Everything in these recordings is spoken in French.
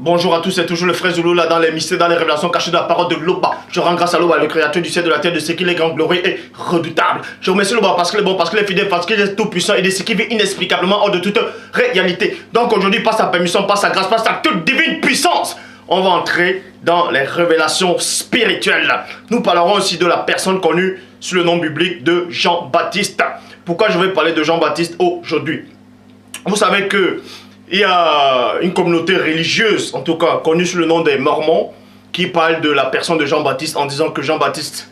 Bonjour à tous, c'est toujours le frère Zulu là dans les mystères, dans les révélations cachées de la parole de Loba. Je rends grâce à Loba, le créateur du ciel, de la terre, de ce qu'il est grand, glorieux et redoutable. Je remercie Loba parce qu'il est bon, parce qu'il est fidèle, parce qu'il est tout puissant et de ce qui vit inexplicablement hors de toute réalité. Donc aujourd'hui, par sa permission, par sa grâce, par sa toute divine puissance, on va entrer dans les révélations spirituelles. Nous parlerons aussi de la personne connue sous le nom biblique de Jean-Baptiste. Pourquoi je vais parler de Jean-Baptiste aujourd'hui? Vous savez que il y a une communauté religieuse, en tout cas connue sous le nom des Mormons, qui parle de la personne de Jean-Baptiste en disant que Jean-Baptiste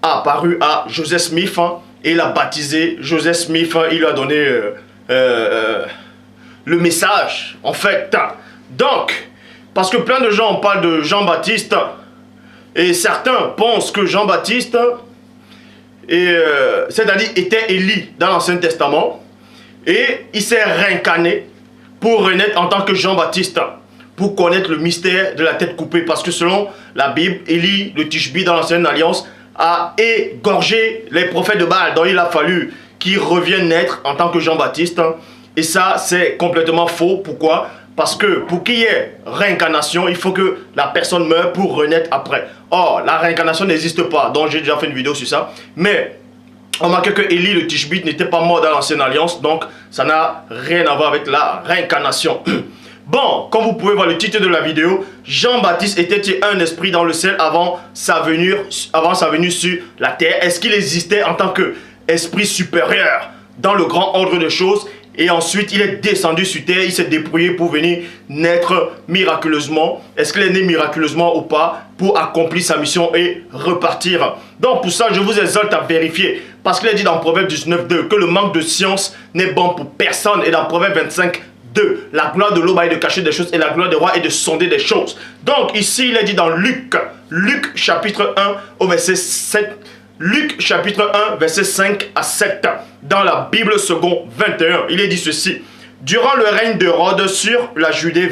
a apparu à Joseph Smith et il a baptisé Joseph Smith, il lui a donné le message, en fait. Donc, parce que plein de gens parlent de Jean-Baptiste et certains pensent que Jean-Baptiste c'est-à-dire était Élie dans l'Ancien Testament et il s'est réincarné pour renaître en tant que Jean-Baptiste, pour connaître le mystère de la tête coupée. Parce que selon la Bible, Élie, le Tishbi dans l'Ancienne Alliance, a égorgé les prophètes de Baal. Donc il a fallu qu'il revienne naître en tant que Jean-Baptiste. Et ça, c'est complètement faux. Pourquoi? Parce que pour qu'il y ait réincarnation, il faut que la personne meure pour renaître après. Or, la réincarnation n'existe pas. Donc j'ai déjà fait une vidéo sur ça. Mais on remarque que Élie, le Tishbite, n'était pas mort dans l'Ancienne Alliance, donc ça n'a rien à voir avec la réincarnation. Bon, comme vous pouvez voir le titre de la vidéo, Jean-Baptiste était-il un esprit dans le ciel avant sa venue sur la terre? Est-ce qu'il existait en tant qu'esprit supérieur dans le grand ordre de choses? Et ensuite, il est descendu sur terre, il s'est dépouillé pour venir naître miraculeusement. Est-ce qu'il est né miraculeusement ou pas pour accomplir sa mission et repartir? Donc pour ça, je vous exhorte à vérifier. Parce qu'il est dit dans Proverbe 19.2 que le manque de science n'est bon pour personne. Et dans Proverbe 25.2, la gloire de l'eau est de cacher des choses et la gloire des rois est de sonder des choses. Donc ici, il est dit dans Luc chapitre 1 au verset 7. Luc chapitre 1 verset 5 à 7 dans la Bible second 21, il est dit ceci: durant le règne d'Hérode sur la Judée,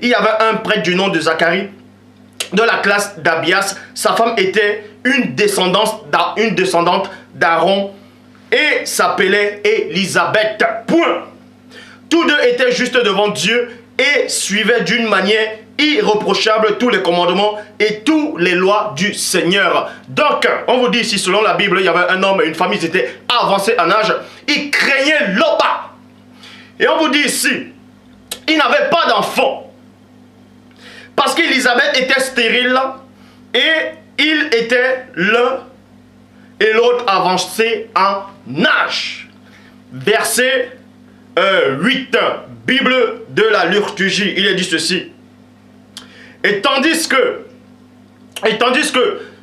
il y avait un prêtre du nom de Zacharie de la classe d'Abias. Sa femme était une descendante d'Aaron et s'appelait Élisabeth. Point. Tous deux étaient justes devant Dieu et suivaient d'une manière irréprochable tous les commandements et toutes les lois du Seigneur. Donc, on vous dit ici, selon la Bible, il y avait un homme et une femme, ils étaient avancés en âge, ils craignaient Loba. Et on vous dit ici, ils n'avaient pas d'enfants. Parce qu'Élisabeth était stérile et il était l'un et l'autre avancé en âge. Verset 8, Bible de la liturgie, il est dit ceci: Et tandis que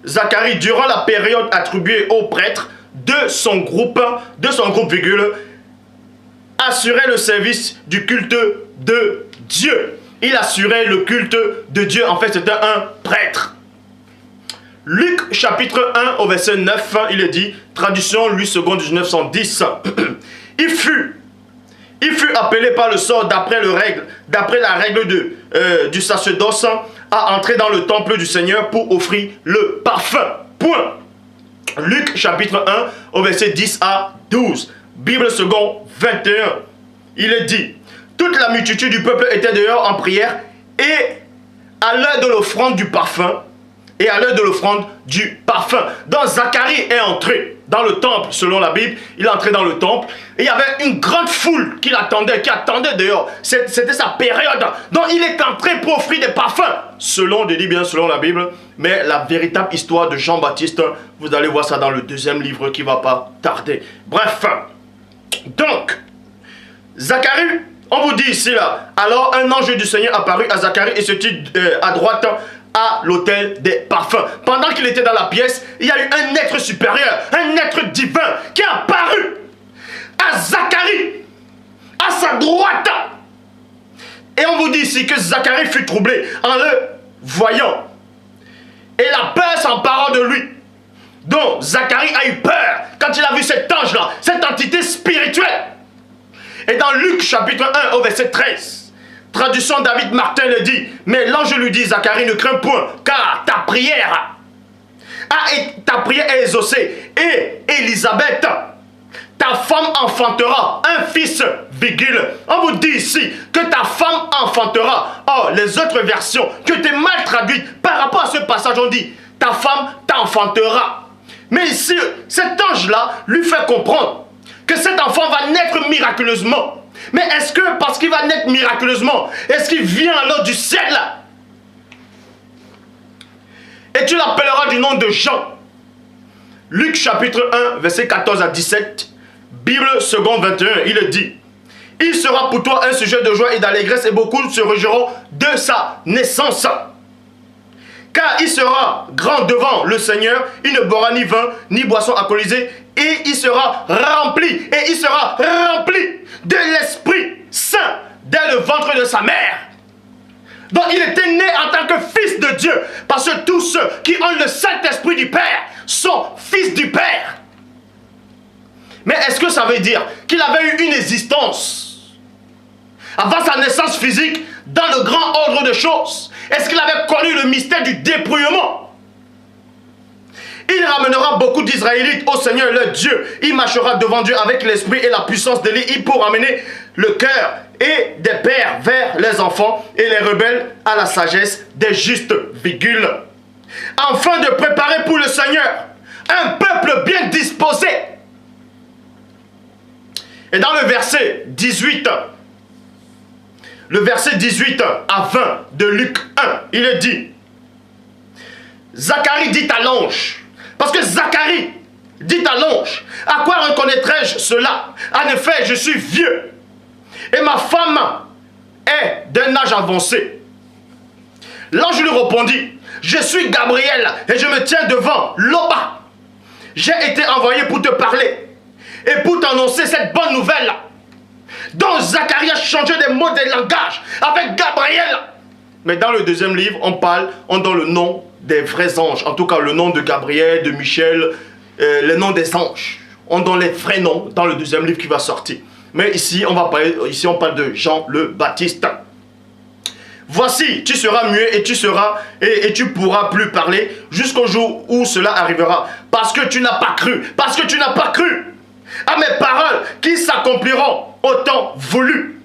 Zacharie, durant la période attribuée au prêtre de son groupe, assurait le service du culte de Dieu. Il assurait le culte de Dieu. En fait, c'était un prêtre. Luc chapitre 1 au verset 9, il est dit, traduction Louis II 1910. Il fut appelé par le sort d'après la règle du sacerdoce à entrer dans le temple du Seigneur pour offrir le parfum. Point. Luc chapitre 1 au verset 10 à 12. Bible second 21. Il est dit: toute la multitude du peuple était dehors en prière et à l'heure de l'offrande du parfum. Donc Zacharie est entré dans le temple, selon la Bible. Il est entré dans le temple et il y avait une grande foule qui attendait dehors. C'était sa période. Donc il est entré pour offrir des parfums, selon la Bible. Mais la véritable histoire de Jean-Baptiste, vous allez voir ça dans le deuxième livre qui ne va pas tarder. Bref, donc Zacharie, on vous dit ici là, alors un ange du Seigneur apparut à Zacharie et se tut à droite à l'autel des parfums. Pendant qu'il était dans la pièce, il y a eu un être supérieur, un être divin qui est apparu à Zacharie, à sa droite. Et on vous dit ici que Zacharie fut troublé en le voyant. Et la peur s'empara de lui. Donc Zacharie a eu peur quand il a vu cet ange-là, cette entité spirituelle. Et dans Luc chapitre 1 au verset 13, traduction David Martin le dit: mais l'ange lui dit, Zacharie, ne crains point, car ta prière est exaucée. Et Élisabeth, ta femme enfantera un fils, virgule. On vous dit ici que ta femme enfantera. Or, les autres versions qui ont été mal traduites par rapport à ce passage, on dit ta femme t'enfantera. Mais ici, cet ange-là lui fait comprendre que cet enfant va naître miraculeusement. Mais est-ce que parce qu'il va naître miraculeusement, est-ce qu'il vient alors du ciel? Et tu l'appelleras du nom de Jean. Luc chapitre 1, verset 14 à 17. Bible second 21, il dit: il sera pour toi un sujet de joie et d'allégresse, et beaucoup se réjouiront de sa naissance. Car il sera grand devant le Seigneur, il ne boira ni vin, ni boisson alcoolisée, et il sera rempli de l'Esprit Saint dès le ventre de sa mère. Donc il était né en tant que fils de Dieu, parce que tous ceux qui ont le Saint-Esprit du Père sont fils du Père. Mais est-ce que ça veut dire qu'il avait eu une existence avant sa naissance physique dans le grand ordre de choses? Est-ce qu'il avait connu le mystère du dépouillement? Il ramènera beaucoup d'Israélites au Seigneur leur Dieu. Il marchera devant Dieu avec l'esprit et la puissance d'Élie pour amener le cœur et des pères vers les enfants et les rebelles à la sagesse des justes, virgule. Afin de préparer pour le Seigneur un peuple bien disposé. Et dans le verset 18 à 20 de Luc 1, il est dit: Zacharie dit à l'ange, parce que Zacharie dit à l'ange: à quoi reconnaîtrai-je cela? En effet, je suis vieux, et ma femme est d'un âge avancé. L'ange lui répondit: je suis Gabriel, et je me tiens devant Loba. J'ai été envoyé pour te parler, et pour t'annoncer cette bonne nouvelle. Donc Zacharie a changé des mots de langage avec Gabriel. Mais dans le deuxième livre, on donne le nom des vrais anges. En tout cas, le nom de Gabriel, de Michel, le nom des anges. On donne les vrais noms dans le deuxième livre qui va sortir. Mais ici, on parle de Jean le Baptiste. Voici, tu seras muet et tu pourras plus parler jusqu'au jour où cela arrivera. Parce que tu n'as pas cru. Parce que tu n'as pas cru à mes paroles qui s'accompliront au temps voulu.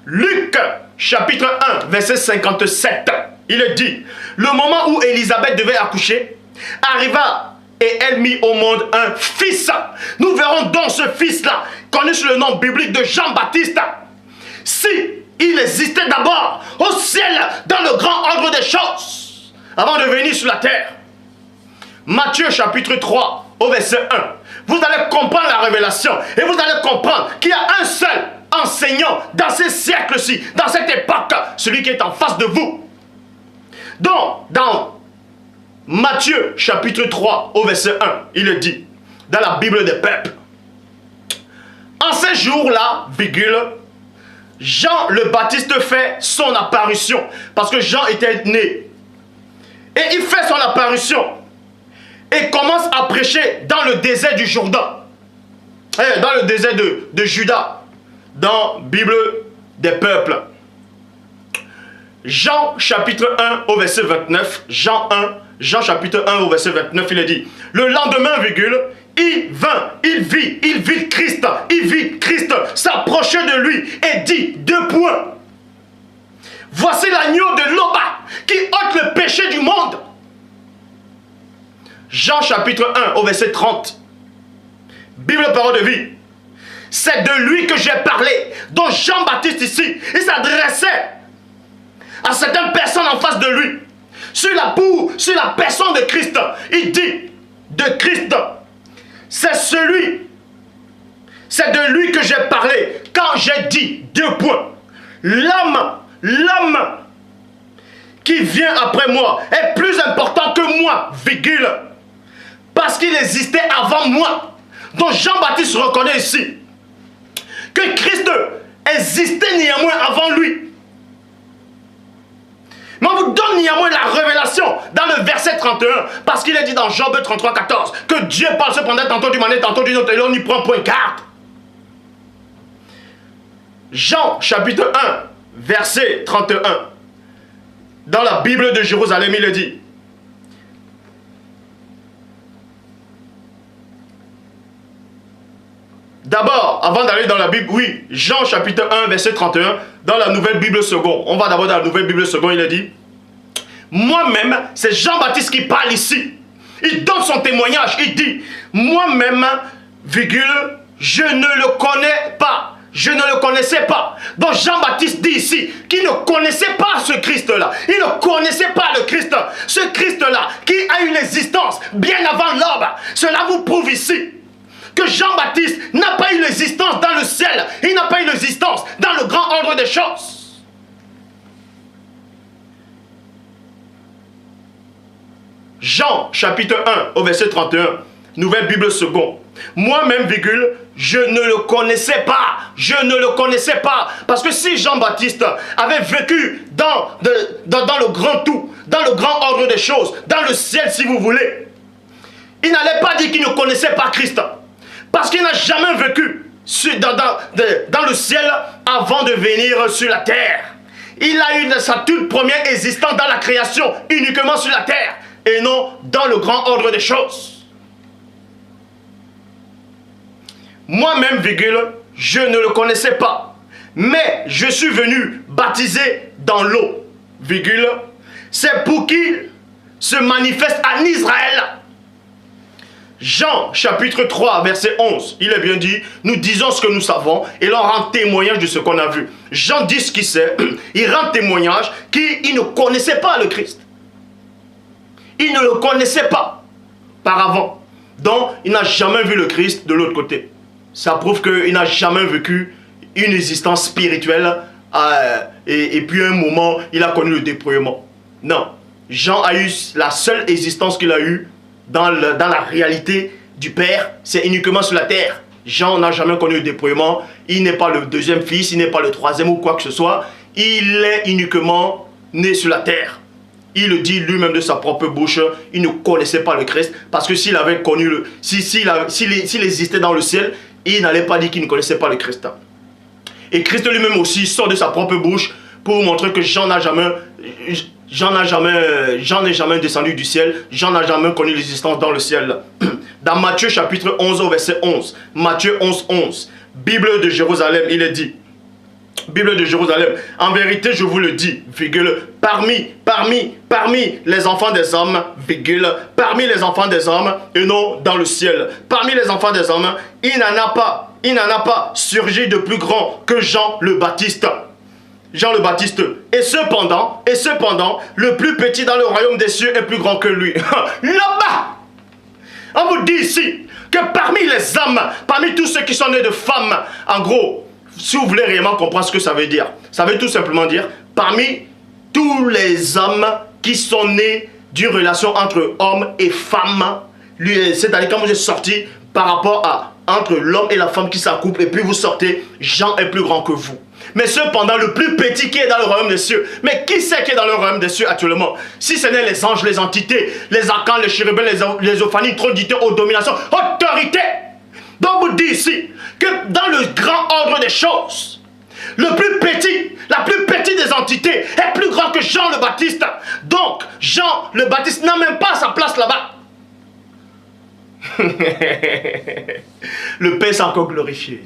Luc chapitre 1 verset 57, il dit: le moment où Élisabeth devait accoucher arriva et elle mit au monde un fils. Nous verrons donc ce fils-là, connu sous le nom biblique de Jean-Baptiste. Si il existait d'abord au ciel dans le grand ordre des choses avant de venir sur la terre. Matthieu chapitre 3 au verset 1. Vous allez comprendre la révélation et vous allez comprendre qu'il y a un seul enseignant dans ces siècles-ci, dans cette époque, celui qui est en face de vous. Donc, dans Matthieu chapitre 3 au verset 1, il dit, dans la Bible des peuples: en ces jours-là, virgule, Jean le Baptiste fait son apparition, parce que Jean était né. Et il fait son apparition et commence à prêcher dans le désert du Jourdain, dans le désert de Juda, dans Bible des peuples. Jean chapitre 1 au verset 29, Jean chapitre 1 au verset 29, il est dit: le lendemain, virgule, il vint, il vit Christ s'approcher de lui et dit, deux points: voici l'agneau de Loba qui ôte le péché du monde. Jean chapitre 1 au verset 30. Bible parole de vie. C'est de lui que j'ai parlé. Donc Jean-Baptiste ici, il s'adressait à certaines personnes en face de lui. Sur la personne de Christ. Il dit de Christ: c'est de lui que j'ai parlé quand j'ai dit, deux points: l'homme qui vient après moi est plus important que moi, virgule, parce qu'il existait avant moi. Donc Jean-Baptiste reconnaît ici que Christ existait néanmoins avant lui. Mais on vous donne néanmoins la révélation dans le verset 31, parce qu'il est dit dans Job 33, 14 que Dieu parle cependant tantôt d'une manière, tantôt d'une autre, et l'on n'y prend point garde. Jean chapitre 1 verset 31, dans la Bible de Jérusalem, il est dit: D'abord, avant d'aller dans la Bible, oui, Jean chapitre 1, verset 31, dans la Nouvelle Bible seconde. On va d'abord dans la Nouvelle Bible seconde, il a dit, moi-même, c'est Jean-Baptiste qui parle ici. Il donne son témoignage, il dit, moi-même, virgule, je ne le connais pas. Je ne le connaissais pas. Donc Jean-Baptiste dit ici qu'il ne connaissait pas ce Christ-là. Il ne connaissait pas le Christ. Ce Christ-là qui a une existence bien avant l'aube. Cela vous prouve ici que Jean-Baptiste n'a pas une existence dans le ciel. Il n'a pas une existence dans le grand ordre des choses. Jean chapitre 1 au verset 31, Nouvelle Bible seconde. Moi-même, virgule, je ne le connaissais pas. Je ne le connaissais pas. Parce que si Jean-Baptiste avait vécu dans le grand tout, dans le grand ordre des choses, dans le ciel si vous voulez, il n'allait pas dire qu'il ne connaissait pas Christ. Parce qu'il n'a jamais vécu dans le ciel avant de venir sur la terre. Il a eu sa toute première existence dans la création, uniquement sur la terre, et non dans le grand ordre des choses. Moi-même, virgule, je ne le connaissais pas, mais je suis venu baptiser dans l'eau, virgule, c'est pour qu'il se manifeste en Israël. Jean chapitre 3 verset 11, il est bien dit, nous disons ce que nous savons et l'on rend témoignage de ce qu'on a vu. Jean dit ce qu'il sait, il rend témoignage qu'il ne connaissait pas le Christ. Il ne le connaissait pas par avant, donc il n'a jamais vu le Christ de l'autre côté. Ça prouve qu'il n'a jamais vécu une existence spirituelle et puis à un moment, il a connu le dépouillement. Non, Jean a eu la seule existence qu'il a eue dans la réalité du Père, c'est uniquement sur la terre. Jean n'a jamais connu le dépouillement, il n'est pas le deuxième fils, il n'est pas le troisième ou quoi que ce soit, il est uniquement né sur la terre. Il le dit lui-même de sa propre bouche, il ne connaissait pas le Christ, parce que s'il avait connu s'il existait dans le ciel, il n'allait pas dire qu'il ne connaissait pas le Christ. Et Christ lui-même aussi sort de sa propre bouche pour montrer que Jean n'est jamais descendu du ciel, Jean n'a jamais connu l'existence dans le ciel. Dans Matthieu chapitre 11 au verset 11, Matthieu 11, 11, Bible de Jérusalem, il est dit, Bible de Jérusalem, en vérité je vous le dis, virgule, parmi les enfants des hommes, virgule, parmi les enfants des hommes et non dans le ciel, parmi les enfants des hommes, il n'en a pas surgi de plus grand que Jean le Baptiste. Jean le Baptiste. Et cependant, le plus petit dans le royaume des cieux est plus grand que lui. Là-bas, on vous dit ici que parmi les hommes, parmi tous ceux qui sont nés de femmes, en gros, si vous voulez réellement comprendre ce que ça veut dire, ça veut tout simplement dire, parmi tous les hommes qui sont nés d'une relation entre homme et femme, c'est-à-dire quand vous êtes sorti par rapport à entre l'homme et la femme qui s'accouplent et puis vous sortez, Jean est plus grand que vous. Mais cependant, le plus petit qui est dans le royaume des cieux, mais qui c'est qui est dans le royaume des cieux actuellement? Si ce n'est les anges, les entités, les archanges, les chérubins, les ophanies, trône aux dominations, autorité. Donc vous dit ici que dans le grand ordre des choses, le plus petit, la plus petite des entités est plus grand que Jean le Baptiste. Donc Jean le Baptiste n'a même pas sa place là-bas. Le Père s'est encore glorifié.